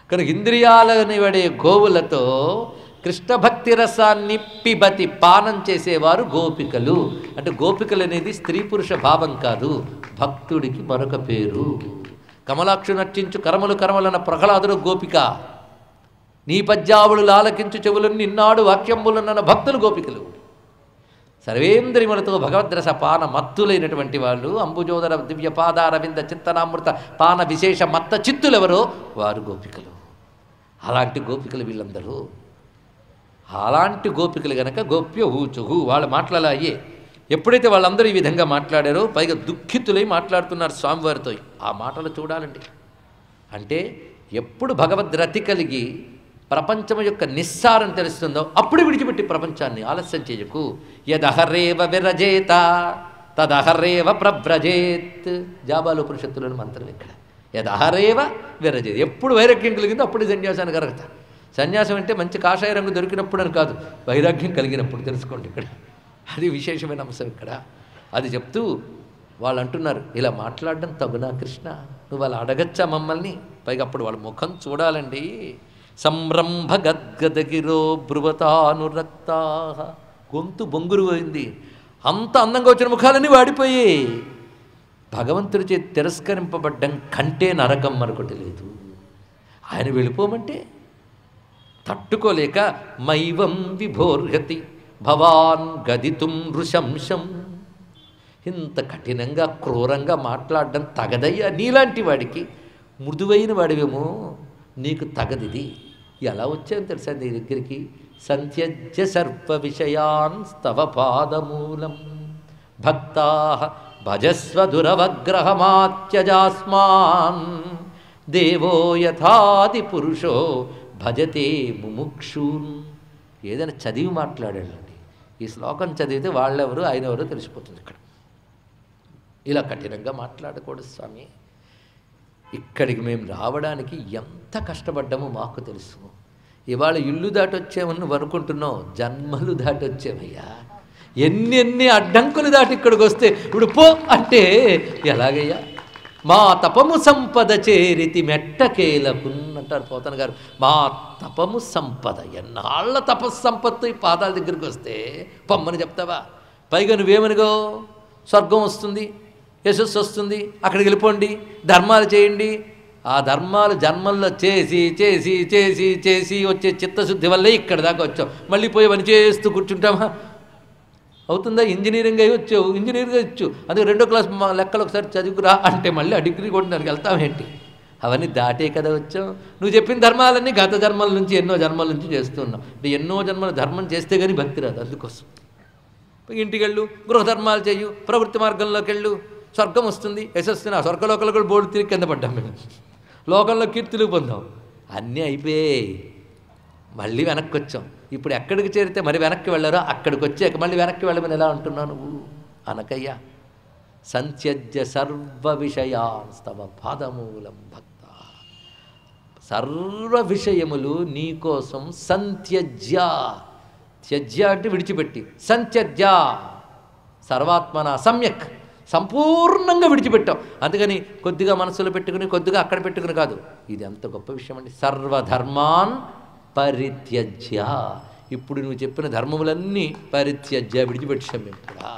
కనుక ఇంద్రియాలని వడే గోవులతో కృష్ణ భక్తి రసాన్ని పిబతి పానం చేసేవారు గోపికలు. అంటే గోపికలు అనేది స్త్రీ పురుష భావం కాదు, భక్తుడికి మరొక పేరు. కమలాక్షు నర్చించు కరమలు కరమలన్న ప్రహ్లాదుడు గోపిక, నీ పద్యావులు లాలకించు చెవులను నిన్నాడు వాక్యంబులన్న భక్తులు గోపికలు. సర్వేంద్రియములతో భగవద్రస పాన మత్తులైనటువంటి వాళ్ళు, అంబుజోదర దివ్య పాదారవింద చింతనామృత పాన విశేష మత్త చిత్తులెవరో వారు గోపికలు. అలాంటి గోపికలు వీళ్ళందరూ. అలాంటి గోపికలు గనక గోప్య ఊచుహు వాళ్ళ మాటలు అయ్యే. ఎప్పుడైతే వాళ్ళందరూ ఈ విధంగా మాట్లాడారో పైగా దుఃఖితులై మాట్లాడుతున్నారు స్వామివారితో. ఆ మాటలు చూడాలండి. అంటే ఎప్పుడు భగవద్రతి కలిగి ప్రపంచం యొక్క నిస్సారం తెలుస్తుందో అప్పుడు విడిచిపెట్టి ప్రపంచాన్ని ఆలస్యం చేయకు. యదహరేవ విరజేత తదహరేవ ప్రవ్రజేత్. జాబాలు ఉపనిషత్తులోని మంత్రం ఇక్కడ. యదహరేవ విరజేత్. ఎప్పుడు వైరాగ్యం కలిగిందో అప్పుడు సన్యాసానికి అర్హత. సన్యాసం అంటే మంచి కాషాయ రంగు దొరికినప్పుడు అని కాదు, వైరాగ్యం కలిగినప్పుడు. తెలుసుకోండి ఇక్కడ. అది విశేషమైన అంశం ఇక్కడ. అది చెప్తూ వాళ్ళు అంటున్నారు, ఇలా మాట్లాడడం తగునా కృష్ణ, నువ్వు అలా అడగచ్చా మమ్మల్ని? పైగా అప్పుడు వాళ్ళ ముఖం చూడాలండి. సంరంభ గద్గదగిరో బ్రువతానురక్తా. గొంతు బొంగురు పోయింది. అంత అందంగా వచ్చిన ముఖాలన్నీ వాడిపోయాయి. భగవంతుడి చేతి తిరస్కరింపబడ్డం కంటే నరకం మరొకటి లేదు. ఆయన వెళ్ళిపోమంటే తట్టుకోలేక మైవం విభోర్హతి భవాన్ గదితుం ఋషంశం. ఇంత కఠినంగా క్రూరంగా మాట్లాడడం తగదయ్యా, నీలాంటి వాడికి, మృదువైన వాడివేమో, నీకు తగదిది. ఎలా వచ్చాయని తెలుసా నీ దగ్గరికి? సంత్యజ్య సర్వ విషయాన్ స్తవ పాదమూలం భక్తా భజస్వ దురవగ్రహమాత్యజాస్మాన్ దేవో యథాది పురుషో భజతే ముముక్షూన్. ఏదైనా చదివి మాట్లాడాడండి. ఈ శ్లోకం చదివితే వాళ్ళెవరు ఆయన ఎవరో తెలిసిపోతుంది ఇక్కడ. ఇలా కఠినంగా మాట్లాడకూడదు స్వామి. ఇక్కడికి మేము రావడానికి ఎంత కష్టపడ్డామో మాకు తెలుసు. ఇవాళ ఇల్లు దాటొచ్చామని నువ్వు అనుకుంటున్నావు, జన్మలు దాటొచ్చామయ్యా. ఎన్ని అడ్డంకులు దాటి ఇక్కడికి వస్తే ఇప్పుడు పో అంటే ఎలాగయ్యా? మా తపము సంపద చేరితి మెట్టకేలకున్నంటారు పోతన గారు. మా తపము సంపద, ఎన్నాళ్ళ తపస్సంపత్తు ఈ పాదాల దగ్గరికి వస్తే పొమ్మని చెప్తావా? పైగా నువ్వేమనిగో స్వర్గం వస్తుంది, యశస్సు వస్తుంది, అక్కడికి వెళ్ళిపోండి, ధర్మాలు చేయండి. ఆ ధర్మాలు జన్మల్లో చేసి చేసి చేసి చేసి వచ్చే చిత్తశుద్ధి వల్లే ఇక్కడ దాకా వచ్చావు. మళ్ళీ పోయి పని చేస్తూ కూర్చుంటామా? అవుతుందా? ఇంజనీరింగ్ అయ్యి వచ్చావు, ఇంజనీరింగ్ వచ్చు, అందుకే 2వ క్లాస్ లెక్కలు ఒకసారి చదువుకురా అంటే మళ్ళీ ఆ డిగ్రీ కొట్టడానికి వెళ్తామేంటి? అవన్నీ దాటే కదా వచ్చావు. నువ్వు చెప్పిన ధర్మాలన్నీ గత జన్మల నుంచి, ఎన్నో జన్మల నుంచి చేస్తున్నావు. అంటే ఎన్నో జన్మల ధర్మం చేస్తే కానీ భక్తి రాదు. అందుకోసం ఇంటికి వెళ్ళు, గృహధర్మాలు చెయ్యు, ప్రవృత్తి మార్గంలోకి వెళ్ళు, స్వర్గం వస్తుంది, యశస్సుని. ఆ స్వర్గలోకలు కూడా బోర్డు తిరిగి కింద పడ్డాం మేము. లోకంలో కీర్తులు పొందాం. అన్నీ అయిపోయాయి. మళ్ళీ వెనక్కి వచ్చాం. ఇప్పుడు ఎక్కడికి చేరితే మరి వెనక్కి వెళ్ళారో అక్కడికి వచ్చాక మళ్ళీ వెనక్కి వెళ్ళమని ఎలా అంటున్నావు నువ్వు? అనకయ్యా. సంత్యజ్య సర్వ విషయాస్తవ పాదమూలం భక్త. సర్వ విషయములు నీకోసం సంత్యజ్య. త్యజ్య అంటే విడిచిపెట్టి, సంత్యజ్య సర్వాత్మన సమ్యక్, సంపూర్ణంగా విడిచిపెట్టావు. అందుకని కొద్దిగా మనసులో పెట్టుకుని కొద్దిగా అక్కడ పెట్టుకుని కాదు. ఇది ఎంత గొప్ప విషయం అండి. సర్వధర్మాన్ పరిత్యజ్య. ఇప్పుడు నువ్వు చెప్పిన ధర్మములన్నీ పరిత్యజ్య, విడిచిపెట్టేసాం మేము కూడా.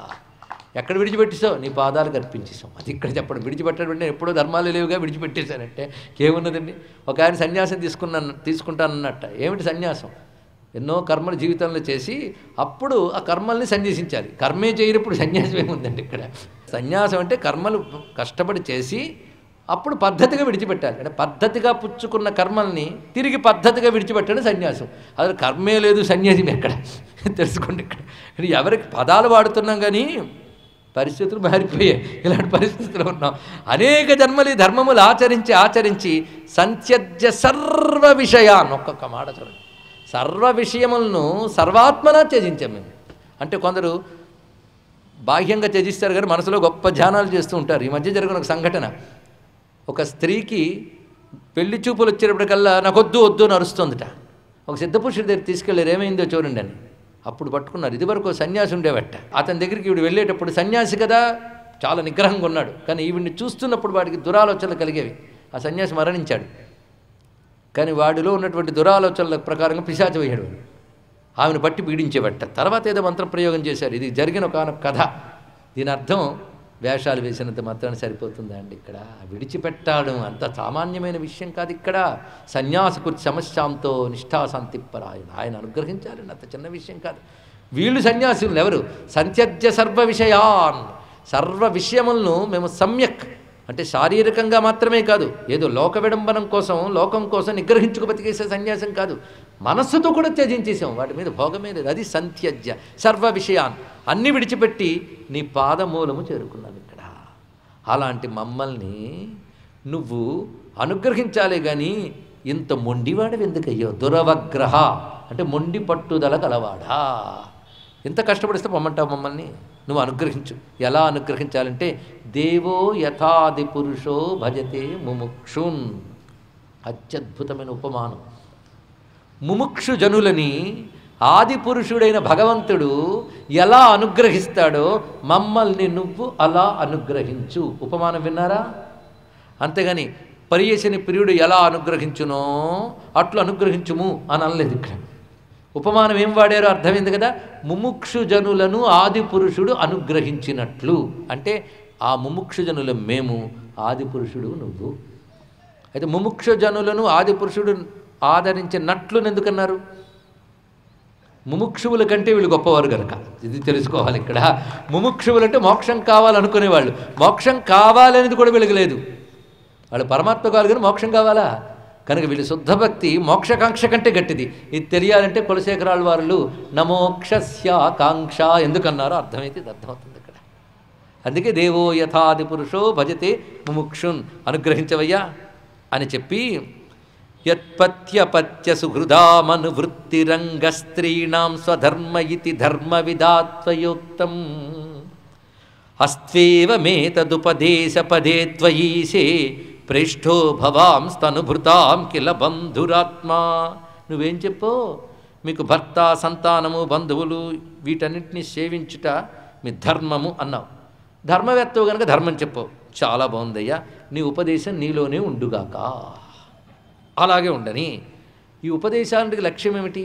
ఎక్కడ విడిచిపెట్టేసావు? నీ పాదాలకు అర్పించేసాం. అది ఇక్కడ చెప్పడం. విడిచిపెట్టడం అంటే ఎప్పుడో ధర్మాలు లేవుగా విడిచిపెట్టేశానంటే ఏమున్నదండి? ఒక ఆయన సన్యాసం తీసుకుంటానన్నట్ట. ఏమిటి సన్యాసం? ఎన్నో కర్మలు జీవితంలో చేసి అప్పుడు ఆ కర్మల్ని సన్యాసించాలి. కర్మే చేయనప్పుడు సన్యాసం ఏముందండి ఇక్కడ? సన్యాసం అంటే కర్మలు కష్టపడి చేసి అప్పుడు పద్ధతిగా విడిచిపెట్టాలి. అంటే పద్ధతిగా పుచ్చుకున్న కర్మల్ని తిరిగి పద్ధతిగా విడిచిపెట్టడం సన్యాసం. అసలు కర్మే లేదు, సన్యాసం ఎక్కడ? తెలుసుకోండి. ఇక్కడ ఎవరికి పదాలు వాడుతున్నాం కానీ పరిస్థితులు మారిపోయాయి. ఇలాంటి పరిస్థితులు ఉన్నాం. అనేక జన్మలు ఈ ధర్మములు ఆచరించి సంత్యజ్య సర్వ విషయాన్ని, ఒక్కొక్క మాట చూడండి, సర్వ విషయములను సర్వాత్మనా త్యజించాం మేము. అంటే కొందరు బాహ్యంగా త్యజిస్తారు కానీ మనసులో గొప్ప ధ్యానాలు చేస్తూ ఉంటారు. ఈ మధ్య జరిగిన ఒక సంఘటన, ఒక స్త్రీకి పెళ్లి చూపులు వచ్చేటప్పటికల్లా నాకు వద్దు వద్దు అని అరుస్తుందట. ఒక సిద్ధపురుషుడి దగ్గర తీసుకెళ్ళారు, ఏమైందో చూడండి అని. అప్పుడు పట్టుకున్నారు. ఇదివరకు సన్యాసి ఉండేవట. అతని దగ్గరికి ఈవిడ వెళ్ళేటప్పుడు సన్యాసి కదా, చాలా నిగ్రహంగా ఉన్నాడు. కానీ ఈవిడిని చూస్తున్నప్పుడు వాడికి దురాలోచనలు కలిగేవి. ఆ సన్యాసి మరణించాడు. కానీ వాడిలో ఉన్నటువంటి దురాలోచనల ప్రకారంగా పిశాచం అయ్యాడు వాడు. ఆమెను పట్టి పీడించేవట. తర్వాత ఏదో మంత్రప్రయోగం చేశారు. ఇది జరిగిన ఒక కథ. దీని అర్థం వేషాలు వేసినంత మాత్రాన్ని సరిపోతుందా అండి? ఇక్కడ విడిచిపెట్టాడు అంత సామాన్యమైన విషయం కాదు. ఇక్కడ సన్యాసకృతి సమస్యాంతో నిష్ఠాశాంతిపరాయణ ఆయన అనుగ్రహించాలని అంత చిన్న విషయం కాదు. వీళ్ళు సన్యాసులు ఎవరు? సంత్యజ్య సర్వ విషయాన్, సర్వ విషయములను మేము సమ్యక్ అంటే శారీరకంగా మాత్రమే కాదు, ఏదో లోక విడంబనం కోసం లోకం కోసం నిగ్రహించుకు బతికేసే సన్యాసం కాదు, మనస్సుతో కూడా త్యజించేసాం. వాటి మీద భోగమే లేదు. అది సంత్యజ్య సర్వ విషయాన్, అన్నీ విడిచిపెట్టి నీ పాదమూలము చేరుకున్నాను ఇక్కడ. అలాంటి మమ్మల్ని నువ్వు అనుగ్రహించాలే కానీ ఇంత మొండివాడు ఎందుకయ్యో? దురవగ్రహ అంటే మొండి పట్టుదల గలవాడా? ఎంత కష్టపడిస్తే పొమ్మంటావు మమ్మల్ని? నువ్వు అనుగ్రహించు. ఎలా అనుగ్రహించాలంటే దేవో యథాది పురుషో భజతే ముముక్షున్. అత్యద్భుతమైన ఉపమానం. ముముక్షు జనులని ఆది పురుషుడైన భగవంతుడు ఎలా అనుగ్రహిస్తాడో మమ్మల్ని నువ్వు అలా అనుగ్రహించు. ఉపమానం విన్నారా? అంతేగాని పర్యేషని ప్రియుడు ఎలా అనుగ్రహించునో అట్లు అనుగ్రహించుము అని అనలేదు. ఇక్కడ ఉపమానం ఏం వాడారో అర్థమైంది కదా. ముముక్షు జనులను ఆది పురుషుడు అనుగ్రహించినట్లు అంటే ఆ ముముక్షు జనుల మేము, ఆది పురుషుడు నువ్వు. అయితే ముముక్షు జనులను ఆది పురుషుడు ఆదరించినట్లు ఎందుకన్నారు? ముముక్షువుల కంటే వీళ్ళు గొప్పవారు కనుక. ఇది తెలుసుకోవాలి ఇక్కడ. ముముక్షువులు అంటే మోక్షం కావాలనుకునేవాళ్ళు. మోక్షం కావాలనేది కూడా వీళ్ళకి లేదు. వాళ్ళు పరమాత్మ కావాలి కానీ మోక్షం కావాలా? కనుక వీళ్ళు శుద్ధ భక్తి మోక్షకాంక్ష కంటే గట్టిది. ఇది తెలియాలంటే కులశేఖరాల వారు నమోక్షస్యాకాంక్ష ఎందుకన్నారో అర్థమైతే ఇది అర్థమవుతుంది ఇక్కడ. అందుకే దేవో యథాది పురుషో భజతే ముముక్షున్, అనుగ్రహించవయ్యా అని చెప్పి యత్పత్యపత్య సుహృదామనువృత్తిరంగ స్త్రీణాం స్వధర్మ ఇతి ధర్మ విదాత్వయోక్తం అస్త్వేవమేతదుపదేశ పదే త్వయీశే ప్రేష్ఠో భవాం స్తనుభృతాం కిల బంధురాత్మా. నువ్వేం చెప్పో? మీకు భర్త, సంతానము, బంధువులు వీటన్నింటినీ సేవించుట మీ ధర్మము అన్నావు. ధర్మవేత్తవు కనుక ధర్మం చెప్పవు. చాలా బాగుందయ్యా, నీ ఉపదేశం నీలోనే ఉండుగాక. అలాగే ఉండని. ఈ ఉపదేశానికి లక్ష్యం ఏమిటి?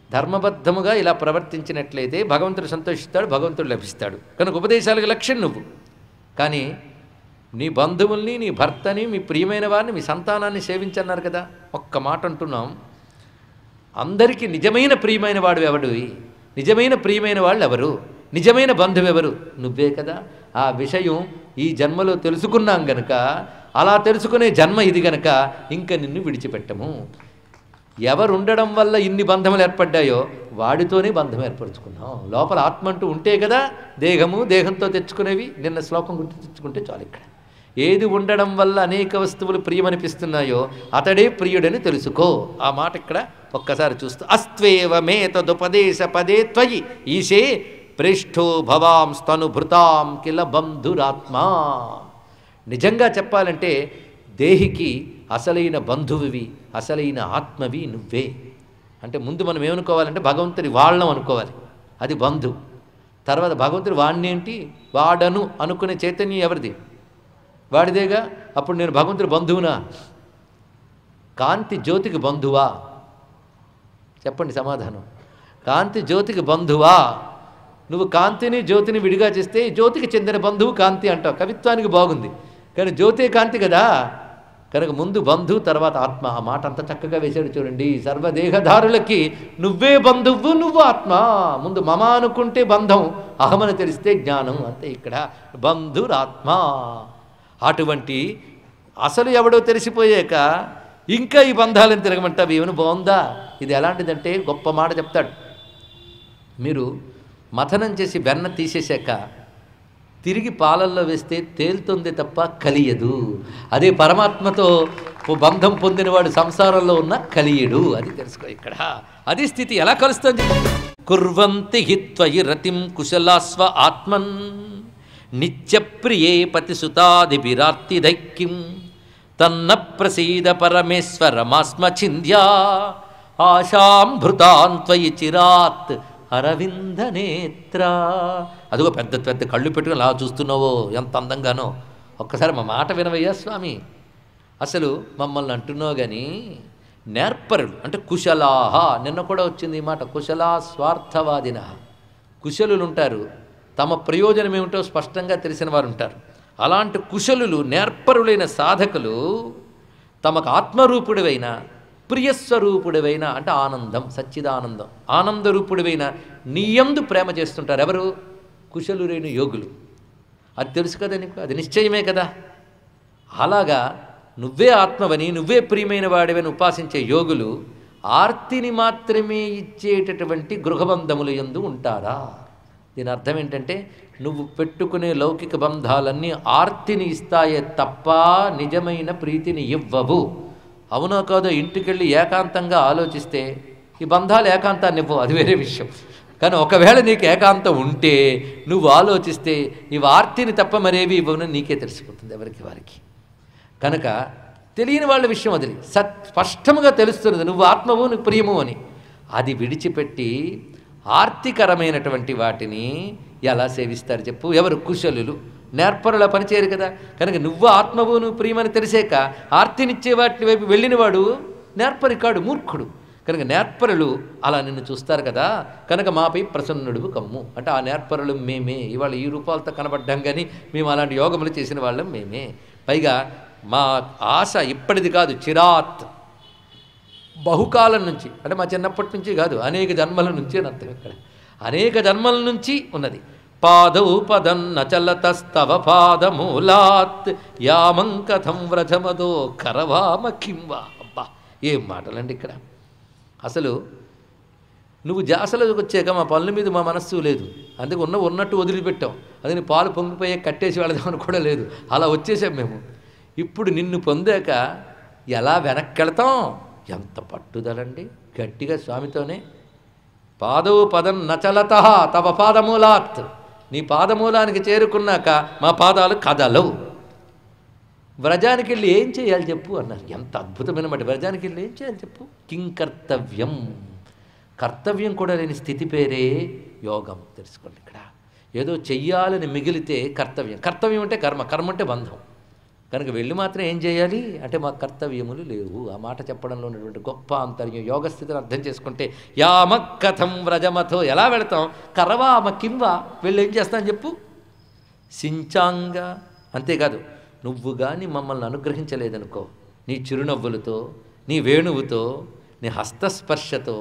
ధర్మబద్ధముగా ఇలా ప్రవర్తించినట్లయితే భగవంతుడు సంతోషిస్తాడు, భగవంతుడు లభిస్తాడు. కనుక ఉపదేశాలకు లక్ష్యం నువ్వు. కానీ నీ బంధువుల్ని, నీ భర్తని, మీ ప్రియమైన వారిని, మీ సంతానాన్ని సేవించన్నారు కదా. ఒక్క మాట అంటున్నాం, అందరికీ నిజమైన ప్రియమైన వాడు ఎవడు? నిజమైన ప్రియమైన వాళ్ళు ఎవరు? నిజమైన బంధువు ఎవరు? నువ్వే కదా. ఆ విషయం ఈ జన్మలో తెలుసుకున్నాం గనక, అలా తెలుసుకునే జన్మ ఇది గనక ఇంక నిన్ను విడిచిపెట్టము. ఎవరు ఉండడం వల్ల ఇన్ని బంధములు ఏర్పడ్డాయో వాడితోనే బంధం ఏర్పరచుకున్నాం. లోపల ఆత్మ అంటూ ఉంటే కదా దేహము, దేహంతో తెచ్చుకునేవి. నిన్న శ్లోకం గుర్తు తెచ్చుకుంటే చాలు. ఇక్కడ ఏది ఉండడం వల్ల అనేక వస్తువులు ప్రియమనిపిస్తున్నాయో అతడే ప్రియుడని తెలుసుకో. ఆ మాట ఇక్కడ ఒక్కసారి చూస్తూ అస్త్వేవమేతదుపదేశ పదే త్వయి ఈశే ప్రేష్ఠో భవాం స్తనుభృతాం కిల బంధురాత్మా. నిజంగా చెప్పాలంటే దేహికి అసలైన బంధువువి, అసలైన ఆత్మవి నువ్వే. అంటే ముందు మనం ఏమనుకోవాలంటే భగవంతుడి వాళ్ళం అనుకోవాలి, అది బంధు. తర్వాత భగవంతుడి వాణ్ణేంటి, వాడను అనుకునే చైతన్యం ఎవరిది? వాడిదేగా. అప్పుడు నేను భగవంతుడి బంధువునా? కాంతి జ్యోతికి బంధువా? చెప్పండి సమాధానం. కాంతి జ్యోతికి బంధువా? నువ్వు కాంతిని జ్యోతిని విడిగా చేస్తే జ్యోతికి చెందిన బంధువు కాంతి అంటావు. కవిత్వానికి బాగుంది, కానీ జ్యోతే కాంతి కదా. కనుక ముందు బంధువు, తర్వాత ఆత్మ. ఆ మాట అంత చక్కగా వేశాడు చూడండి. సర్వదేహధారులకి నువ్వే బంధువు, నువ్వు ఆత్మ. ముందు మమ అనుకుంటే బంధం, అహమని తెలిస్తే జ్ఞానం. అంతే ఇక్కడ బంధురాత్మ. అటువంటి అసలు ఎవడో తెలిసిపోయాక ఇంకా ఈ బంధాలను తిరగమంటావు. ఏమైనా బాగుందా? ఇది ఎలాంటిదంటే గొప్ప మాట చెప్తాడు. మీరు మథనం చేసి వెన్న తీసేశాక తిరిగి పాలల్లో వేస్తే తేలుతుంది తప్ప కలియదు. అదే పరమాత్మతో బంధం పొందినవాడు సంసారంలో ఉన్న కలియుడు. అది తెలుసుకో ఇక్కడ. అది స్థితి. ఎలా కలుస్తుంది? కుర్వంతి హిత్వయి రతిం కుశలాస్వ ఆత్మన్ నిత్యప్రియే పతిసుతాదిభిరార్తి దైక్యం తన్న ప్రసీద పరమేశ్వరమాస్మ చింద్యా ఆశాం భృతాన్త్వయి చిరాత్ అరవింద నేత్ర. అదిగో పెద్ద పెద్ద కళ్ళు పెట్టుకుని అలా చూస్తున్నావో ఎంత అందంగానో. ఒక్కసారి మా మాట వినవయ్యా స్వామి. అసలు మమ్మల్ని అంటున్నావు కానీ నేర్పరులు అంటే కుశలాహ, నిన్న కూడా వచ్చింది ఈ మాట, కుశలా స్వార్థవాదిన. కుశలులు ఉంటారు, తమ ప్రయోజనం ఏమిటో స్పష్టంగా తెలిసిన వారు ఉంటారు. అలాంటి కుశలులు నేర్పరులైన సాధకులు తమకు ఆత్మరూపుడివైన ప్రియస్వరూపుడివైన అంటే ఆనందం, సచ్చిదానందం, ఆనందరూపుడివైన నీయందు ప్రేమ చేస్తుంటారు. ఎవరు? కుశలురైన యోగులు. అది తెలుసు కదా నీకు, అది నిశ్చయమే కదా. అలాగా నువ్వే ఆత్మవని, నువ్వే ప్రియమైన వాడివని ఉపాసించే యోగులు ఆర్తిని మాత్రమే ఇచ్చేటటువంటి గృహబంధముల యందు ఉంటారా? దీని అర్థం ఏంటంటే నువ్వు పెట్టుకునే లౌకిక బంధాలన్నీ ఆర్తిని ఇస్తాయే తప్ప నిజమైన ప్రీతిని ఇవ్వవు. అవునో కాదో ఇంటికెళ్ళి ఏకాంతంగా ఆలోచిస్తే ఈ బంధాలు ఏకాంతాన్ని ఇవ్వవు, అది వేరే విషయం. కానీ ఒకవేళ నీకు ఏకాంతం ఉంటే నువ్వు ఆలోచిస్తే ఇవి ఆర్తిని తప్ప మరేవి ఇవ్వను నీకే తెలిసిపోతుంది, ఎవరికి వారికి. కనుక తెలియని వాళ్ళ విషయం వదిలి స్పష్టముగా తెలుస్తున్నది నువ్వు ఆత్మవు, నువ్వు ప్రియము అని. అది విడిచిపెట్టి ఆర్తికరమైనటువంటి వాటిని ఎలా సేవిస్తారు చెప్పు? ఎవరు? కుశలులు. నేర్పరుల పనిచేయరు కదా. కనుక నువ్వు ఆత్మవు, నువ్వు ప్రియమని తెలిసాక ఆర్తినిచ్చే వాటి వైపు వెళ్ళినవాడు నేర్పరికాడు, మూర్ఖుడు. కనుక నేర్పరులు అలా నిన్ను చూస్తారు కదా. కనుక మాపై ప్రసన్నుడు కమ్ము అంటే ఆ నేర్పరులు మేమే. ఇవాళ ఈ రూపాలతో కనబడ్డాం కానీ మేము అలాంటి యోగములు చేసిన వాళ్ళం మేమే. పైగా మా ఆశ ఇప్పటిది కాదు, చిరాత్, బహుకాలం నుంచి, అంటే మా చిన్నప్పటి నుంచి కాదు, అనేక జన్మల నుంచి అని అర్థం. ఇక్కడ అనేక జన్మల నుంచి ఉన్నది. పాదౌ పదన్నచలతస్తవ పాదమూలాత్ యామం కథం వ్రజమదో కరవామ కింవా. అబ్బా ఏం మాటలండి ఇక్కడ. అసలు నువ్వు జాసలోకి వచ్చాక మా పనుల మీద మా మనస్సు లేదు, అందుకే ఉన్నట్టు వదిలిపెట్టాం. అది పాలు పొంగిపోయే కట్టేసి వెళదామని కూడా లేదు, అలా వచ్చేసాం మేము. ఇప్పుడు నిన్ను పొందాక ఎలా వెనక్కి వెళతాం? ఎంత పట్టుదలండి, గట్టిగా స్వామితోనే. పాదవు పదం నచలత తవ పాదమూలాత్, నీ పాదమూలానికి చేరుకున్నాక మా పాదాలు కదలవు. వ్రజానికి వెళ్ళి ఏం చేయాలి చెప్పు అన్నారు. ఎంత అద్భుతమైన మాట. వ్రజానికి వెళ్ళి ఏం చేయాలి చెప్పు? కింకర్తవ్యం, కర్తవ్యం కూడా లేని స్థితి పేరే యోగం. తెలుసుకోండి. ఇక్కడ ఏదో చెయ్యాలని మిగిలితే కర్తవ్యం, కర్తవ్యం అంటే కర్మ, కర్మ అంటే బంధం. కనుక వెళ్ళి మాత్రం ఏం చేయాలి అంటే మా కర్తవ్యములు లేవు. ఆ మాట చెప్పడంలో ఉన్నటువంటి గొప్ప అంతర్యం, యోగస్థితిని అర్థం చేసుకుంటే యామ కథం వ్రజమథో, ఎలా వెళతాం? కరవామ కింవా, వెళ్ళి ఏం చేస్తాను చెప్పు? సించాంగ. అంతేకాదు, నువ్వు కానీ మమ్మల్ని అనుగ్రహించలేదనుకో, నీ చిరునవ్వులతో, నీ వేణువుతో, నీ హస్తస్పర్శతో,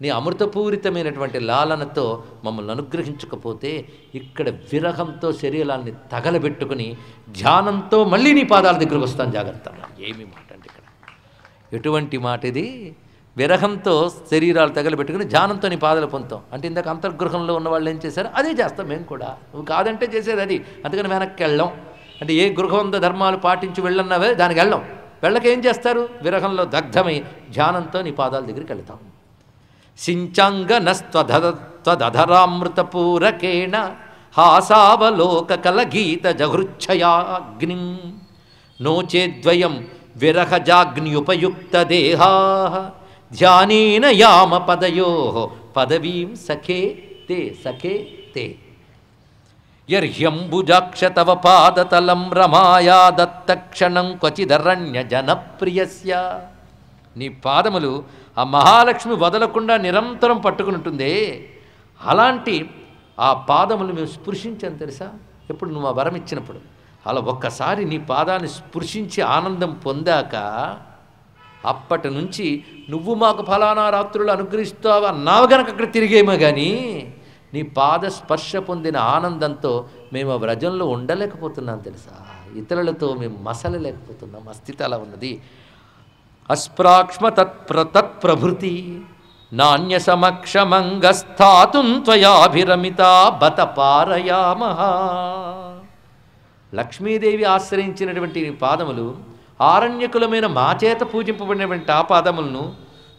నీ అమృతపూరితమైనటువంటి లాలనతో మమ్మల్ని అనుగ్రహించకపోతే ఇక్కడ విరహంతో శరీరాన్ని తగలబెట్టుకుని ధ్యానంతో మళ్ళీ నీ పాదాల దగ్గరకు వస్తాను, జాగ్రత్త. ఏమి మాట అండి ఇక్కడ, ఎటువంటి మాట ఇది? విరహంతో శరీరాలు తగలబెట్టుకుని ధ్యానంతో నీ పాదాలు పొందుతాం అంటే ఇందాక అంతర్గృహంలో ఉన్న వాళ్ళు ఏం చేశారు అదే చేస్తాం మేము కూడా. నువ్వు కాదంటే చేసేది అది, అందుకని వెనక్కి వెళ్ళాం. అంటే ఏ గృహంద ధర్మాలు పాటించి వెళ్ళన్నవే దానికి వెళ్ళాం. వెళ్ళక ఏం చేస్తారు? విరహంలో దగ్ధమై ధ్యానంతో నీ పాదాల దగ్గరికి వెళ్తాం. సించాంగనస్త్వధరామృతపూరకేణ హాసావలోక కలగీత జహృచ్ఛయాగ్నిం నోచేద్వయం విరహజాగ్నియుపయుక్త దేహా ధ్యానేన యామ పదయో పదవీం సఖే తే సఖే తే యర్హ్యంబుజాక్ష తవ పాదతలం రమాయా దత్తక్షణం క్వచిదరణ్య జనప్రియస్య. నీ పాదములు ఆ మహాలక్ష్మి వదలకుండా నిరంతరం పట్టుకుని ఉంటుందే, అలాంటి ఆ పాదములు మేము స్పృశించాను తెలుసా. ఎప్పుడు నువ్వు ఆ వరం ఇచ్చినప్పుడు అలా ఒక్కసారి నీ పాదాన్ని స్పృశించి ఆనందం పొందాక అప్పటి నుంచి నువ్వు మాకు ఫలానా రాత్రులు అనుగ్రహిస్తావు అన్నావు గనక అక్కడ తిరిగేమో కానీ నీ పాద స్పర్శ పొందిన ఆనందంతో మేము ఆ వ్రజంలో ఉండలేకపోతున్నాం తెలుసా. ఇతరులతో మేము మసలలేకపోతున్నాం. ఆ స్థితి అలా ఉన్నది. అస్ప్రాక్ష్మ తత్ప్రభృతి నాణ్య సమక్షమంగస్థాతుం త్వయాభిరమిత బత పారయామః. లక్ష్మీదేవి ఆశ్రయించినటువంటి పాదములు ఆరణ్యకులమైన మా చేత పూజింపబడినటువంటి ఆ పాదములను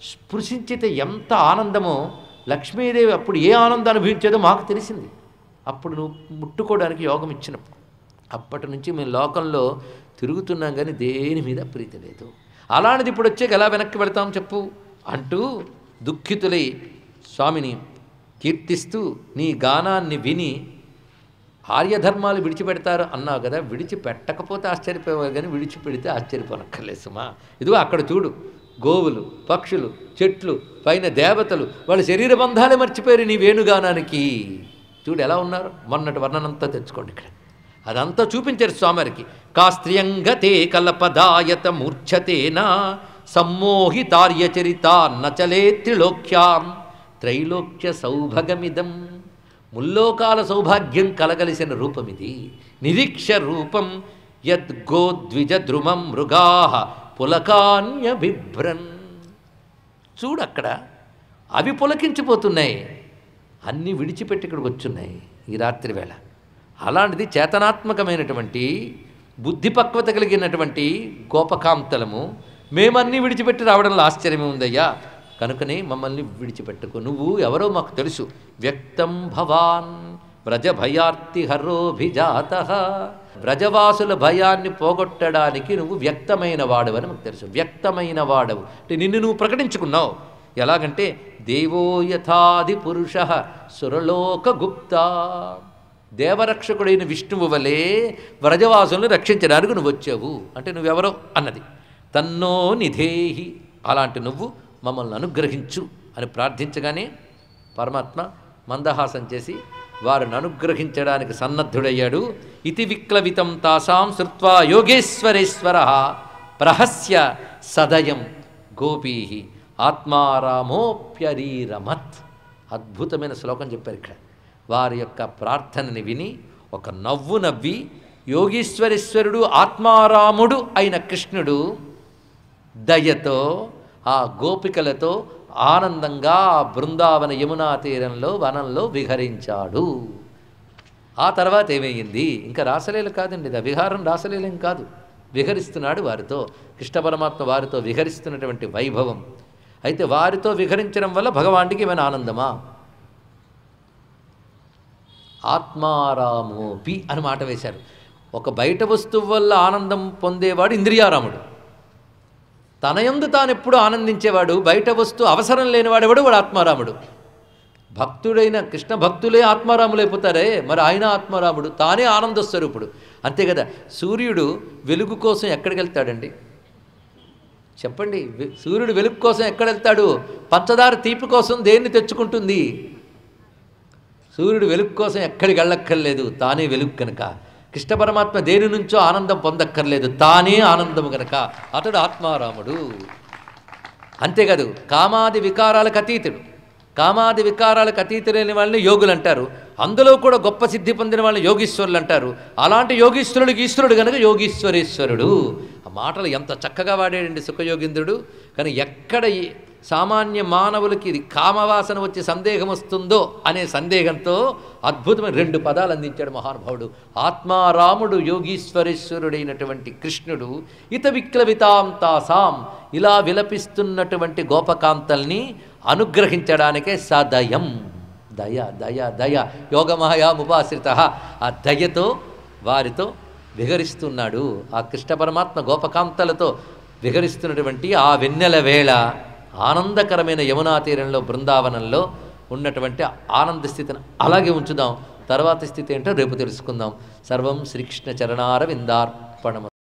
స్పృశించితే ఎంత ఆనందమో, లక్ష్మీదేవి అప్పుడు ఏ ఆనందం అనుభవించేదో మాకు తెలిసింది. అప్పుడు నువ్వు ముట్టుకోవడానికి యోగం ఇచ్చినప్పుడు. అప్పటి నుంచి మేము లోకంలో తిరుగుతున్నాం కానీ దేని మీద ప్రీతి లేదు. అలాంటిది ఇప్పుడు వచ్చాక ఎలా వెనక్కి వెళతాం చెప్పు అంటూ దుఃఖితులై స్వామిని కీర్తిస్తూ నీ గానాన్ని విని ఆర్యధర్మాలు విడిచిపెడతారు అన్నావు కదా, విడిచిపెట్టకపోతే ఆశ్చర్యపోయేవారు కానీ విడిచిపెడితే ఆశ్చర్యపోనక్కర్లేదు సుమా. ఇదిగో అక్కడ చూడు, గోవులు, పక్షులు, చెట్లు, పైన దేవతలు వాళ్ళ శరీర బంధాలే మర్చిపోయారు నీ వేణుగానానికి. చూడు ఎలా ఉన్నారు. మొన్నటి వర్ణనంతా తెచ్చుకోండి ఇక్కడ, అదంతా చూపించారు స్వామివారికి. కాస్త్రియంగతే కల్పదాయత మూర్ఛతేనా సమ్మోహితార్యచరిత నచలే త్రిలోక్యాం త్రైలోక్య సౌభగమిదం. ముల్లోకాల సౌభాగ్యం కలగలిసిన రూపమిది. నిరీక్ష రూపం యద్గోద్విజద్రుమం మృగా పులకాన్య బిభ్రన్. చూడక్కడ అవి పులకించిపోతున్నాయి, అన్నీ విడిచిపెట్టి ఇక్కడికి వచ్చున్నాయి ఈ రాత్రి వేళ. అలాంటిది చేతనాత్మకమైనటువంటి బుద్ధి పక్వత కలిగినటువంటి గోపకాంతలము మేమన్నీ విడిచిపెట్టి రావడంలో ఆశ్చర్యమే ఉందయ్యా. కనుకనే మమ్మల్ని విడిచిపెట్టుకో. నువ్వు ఎవరో మాకు తెలుసు. వ్యక్తం భవాన్ వ్రజ భయార్తి హరోభిజాత. వ్రజవాసుల భయాన్ని పోగొట్టడానికి నువ్వు వ్యక్తమైన వాడవు అని మాకు తెలుసు. వ్యక్తమైన వాడవు అంటే నిన్ను నువ్వు ప్రకటించుకున్నావు. ఎలాగంటే దేవో యథాది పురుష సురలోక గుప్త. దేవరక్షకుడైన విష్ణువు వలె వ్రజవాసులను రక్షించడానికి నువ్వు వచ్చావు అంటే నువ్వెవరో అన్నది. తన్నో నిధేహి, అలాంటి నువ్వు మమ్మల్ని అనుగ్రహించు అని ప్రార్థించగానే పరమాత్మ మందహాసం చేసి వారిని అనుగ్రహించడానికి సన్నద్ధుడయ్యాడు. ఇతి విక్లవితం తాసాం శ్రుత్వా యోగేశ్వరేశ్వర ప్రహస్య సదయం గోపీ ఆత్మారామోప్యరీరమత్. అద్భుతమైన శ్లోకం చెప్పారు ఇక్కడ. వారి యొక్క ప్రార్థనని విని ఒక నవ్వు నవ్వి యోగీశ్వరేశ్వరుడు ఆత్మారాముడు అయిన కృష్ణుడు దయతో ఆ గోపికలతో ఆనందంగా బృందావన యమునా తీరంలో వనంలో విహరించాడు. ఆ తర్వాత ఏమయ్యింది? ఇంకా రాసలీల కాదండి, ఇది విహారం రాసలీలం కాదు. విహరిస్తున్నాడు వారితో. కృష్ణ పరమాత్మ వారితో విహరిస్తున్నటువంటి వైభవం. అయితే వారితో విహరించడం వల్ల భగవానుడికి ఏమైనా ఆనందమా? ఆత్మారామోపి అని మాట వేశారు. ఒక బయట వస్తువు వల్ల ఆనందం పొందేవాడు ఇంద్రియారాముడు. తన యందు తాను ఎప్పుడు ఆనందించేవాడు. బయట వస్తువు అవసరం లేనివాడెవడు వాడు ఆత్మారాముడు. భక్తుడైన కృష్ణ భక్తులే ఆత్మారాములైపోతారే, మరి ఆయన ఆత్మారాముడు, తానే ఆనంద స్వరూపుడు. అంతే కదా. సూర్యుడు వెలుగు కోసం ఎక్కడికి వెళ్తాడండి చెప్పండి? సూర్యుడు వెలుగు కోసం ఎక్కడ వెళ్తాడు? పంచదార తీపి కోసం దేన్ని తెచ్చుకుంటుంది? సూర్యుడు వెలుగు కోసం ఎక్కడికి వెళ్ళక్కర్లేదు, తానే వెలుగు కనుక. కృష్ణ పరమాత్మ దేని నుంచో ఆనందం పొందక్కర్లేదు, తానే ఆనందము కనుక అతడు ఆత్మారాముడు. అంతేకాదు, కామాది వికారాలకు అతీతుడు. కామాది వికారాలకు అతీతులైన వాళ్ళని యోగులు అంటారు. అందులో కూడా గొప్ప సిద్ధి పొందిన వాళ్ళని యోగీశ్వరులు అంటారు. అలాంటి యోగీశ్వరుడికి ఈశ్వరుడు కనుక యోగీశ్వరేశ్వరుడు. ఆ మాటలు ఎంత చక్కగా వాడాడండి సుఖయోగీంద్రుడు. కానీ ఎక్కడ సామాన్య మానవులకి ఇది కామవాసన వచ్చి సందేహం వస్తుందో అనే సందేహంతో అద్భుతమైన 2 పదాలు అందించాడు మహానుభావుడు. ఆత్మారాముడు యోగీశ్వరేశ్వరుడైనటువంటి కృష్ణుడు ఇత విక్లవితాం తాసాం, ఇలా విలపిస్తున్నటువంటి గోపకాంతల్ని అనుగ్రహించడానికే సదయం. దయ దయ దయ యోగమాయాముపాశ్రిత. ఆ దయతో వారితో విహరిస్తున్నాడు. ఆ కృష్ణ పరమాత్మ గోపకాంతలతో విహరిస్తున్నటువంటి ఆ వెన్నెల వేళ ఆనందకరమైన యమునా తీరంలో బృందావనంలో ఉన్నటువంటి ఆనంద స్థితిని అలాగే ఉంచుదాం. తర్వాత స్థితి ఏంటో రేపు తెలుసుకుందాం. సర్వం శ్రీకృష్ణ చరణారవిందార్పణము.